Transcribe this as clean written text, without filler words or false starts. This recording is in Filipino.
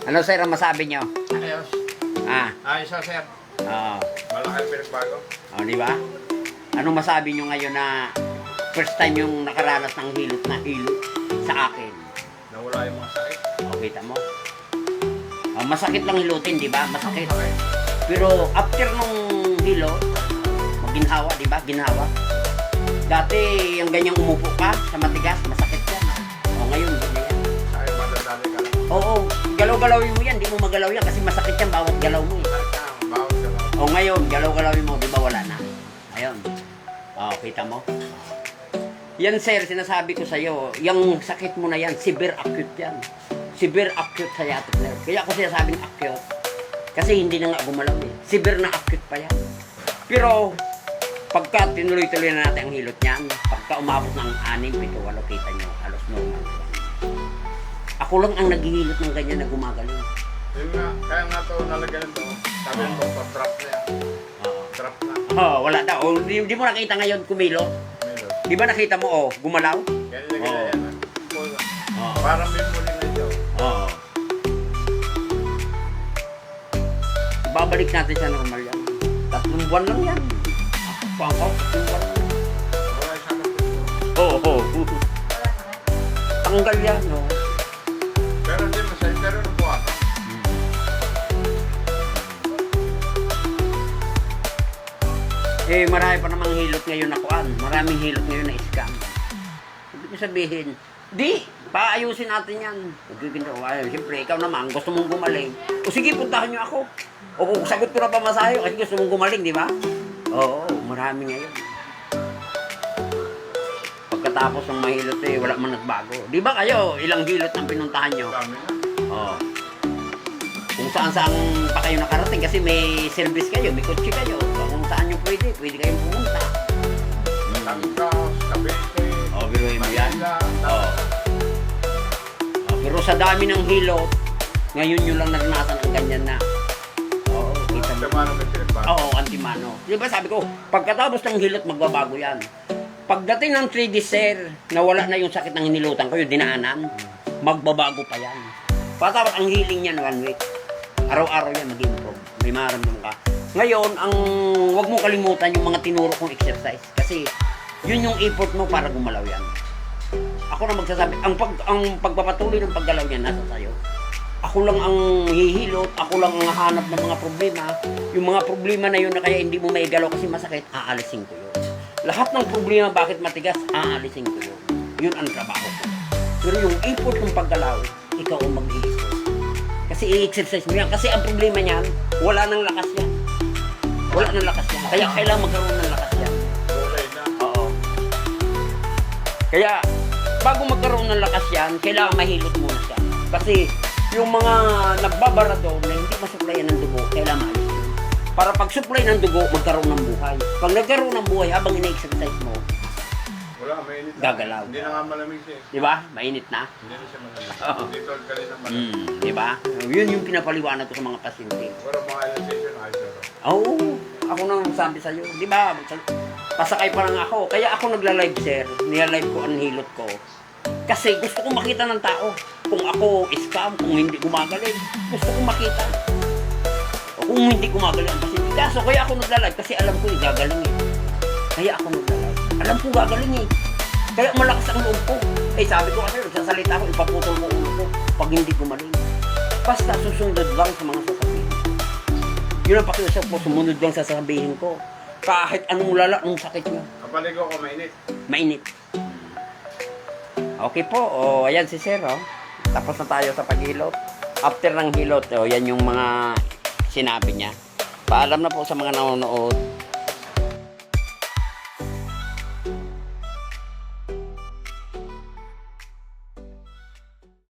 Ano sir ang masabi nyo? Ayos. Ayos na sir. Oo. Malaki ang pinagbago. Di ba? Ano masabi nyo ngayon na first time yung nakaranas ng hilot na hilot sa akin? Nawala yung mga sakit. Kita mo? Masakit lang hilutin, di ba? Masakit. Okay. Pero after nung hilot, ginhawa, di ba? Ginhawa. Dati yung ganyang umupo ka sa matigas, masakit yan. Ngayon, ganyan. Ay, madadali ka lang. Oo, galaw-galawin mo yan, di mo magalaw yan kasi masakit yan bawat galaw mo eh. Bawat galaw. Ngayon, galaw-galawin mo, di ba wala na? Ayun. Kita mo? Yan sir, sinasabi ko sa'yo, yung sakit mo na yan, severe acute yan. Severe acute sciatic nerve. Kaya ako sinasabing acute, kasi hindi na nga gumalaw eh. Severe na acute pa yan. Pero, pagka tinuloy-tuloy na natin ang hilot niyan, pagka umabot ng 6, 7, 8, kita nyo, halos normal. Ako lang ang naghihilot ng ganyan na gumagaling. Yun nga, kaya nga ito nalagyan ito. Sabi ng doktor, drop na yan. Drop na. Wala daw. Di mo nakita ngayon kumilo? Milo. Di ba nakita mo, gumalaw? Kaya nilagyan na yan. Parang memory na ito. Babalik natin sa normal yan. 3 buwan lang yan. Pangkaw, 3 buwan lang. Wala siya ng Tanggal yan, no? pero hindi masaya, pero nabuha ka. Marami pa namang hilot ngayon na kuan. Maraming hilot ngayon na scam. Ibig ko sabihin, paayusin natin yan. Siyempre, ikaw naman, gusto mong gumaling. Sige, puntahan nyo ako. Sagot ko na pamasahe kasi gusto mong gumaling, di ba? Oo, marami ngayon. Pagkatapos ng mahilot wala man nagbago. Di ba kayo, ilang hilot ang pinuntahan nyo? Dami na. Kung saan-saan pa kayo nakarating kasi may service kayo, may kotse kayo. Kung saan nyo pwede kayong pumunta. Tangkas, Cavite. Biruin mo yan. Pero sa dami ng hilot, ngayon nyo lang naranasan ang ganyan na. Kita mo. Antimano may pinagbago. Antimano. Di ba sabi ko, pagkatapos ng hilot, magbabago yan. Pagdating ng 3D sir, nawala na yung sakit ng hinilutan ko, yung dinaanan, magbabago pa yan. Patapos ang healing niyan 1 week. Araw-araw yan mag-improve. May maramdaman ka. Ngayon, wag mong kalimutan yung mga tinuro kong exercise. Kasi, yun yung effort mo para gumalaw yan. Ako na magsasabi, ang pagpapatuloy ng paggalaw niyan, nasa sayo. Ako lang ang hihilot, ako lang ang hanap ng mga problema. Yung mga problema na yun na kaya hindi mo maigalaw kasi masakit, aalisin ko yun. Lahat ng problema bakit matigas, aalisin ko yun. Yun ang trabaho ko. Pero yung effort ng paggalaw, ikaw ang mag-i-effort. Kasi i-exercise mo yan. Kasi ang problema niyan, wala nang lakas yan. Wala nang lakas yan. Kaya kailangan magkaroon ng lakas yan. Kulay na. Kaya, bago magkaroon ng lakas yan, kailangan mahilot muna siya. Kasi, yung mga nagbabara doon na hindi masuplayan ng dugo, kailangan maalis yun. Para pag-supply ng dugo, magkaroon ng buhay. Pag nagkaroon ng buhay, habang ina-exercise mo, Wala, mainit. Gagalaw. Hindi na nga malamig siya. di ba? Mainit na. Hindi na siya malamig. Dito ka rin ng malamig. Di ba? Yun yung pinapaliwanag ko sa mga pasyente. Pero mga ilang session, ayos na rin. Ako nang sabi sa'yo. Di ba? Pasakay pa lang ako. Kaya ako nagla-live, sir. Nila-live ko ang hilot ko. Kasi gusto ko makita ng tao. Kung ako scam, kung hindi gumagaling. Gusto ko makita. O kung hindi gumagaling ang pasyente. Kaso kaya ako nagla-live kasi alam ko gagaling eh. Kaya ako nagla-live. Alam ko gagaling eh. Kaya malakas ang loob ko. Sabi ko kasi, nagsasalita ako, ipaputol ko ulo ko pag hindi gumaling. Basta susunod lang sa mga sasabihin. Yun ang pakiusap ko, sumunod lang sa sasabihin ko. Kahit anong lala ng sakit niya. Kapaligo ko, mainit. Mainit. Okay po, ayan si Sir, Tapos na tayo sa paghilot. After ng hilot, yan yung mga sinabi niya. Paalam na po sa mga nanonood.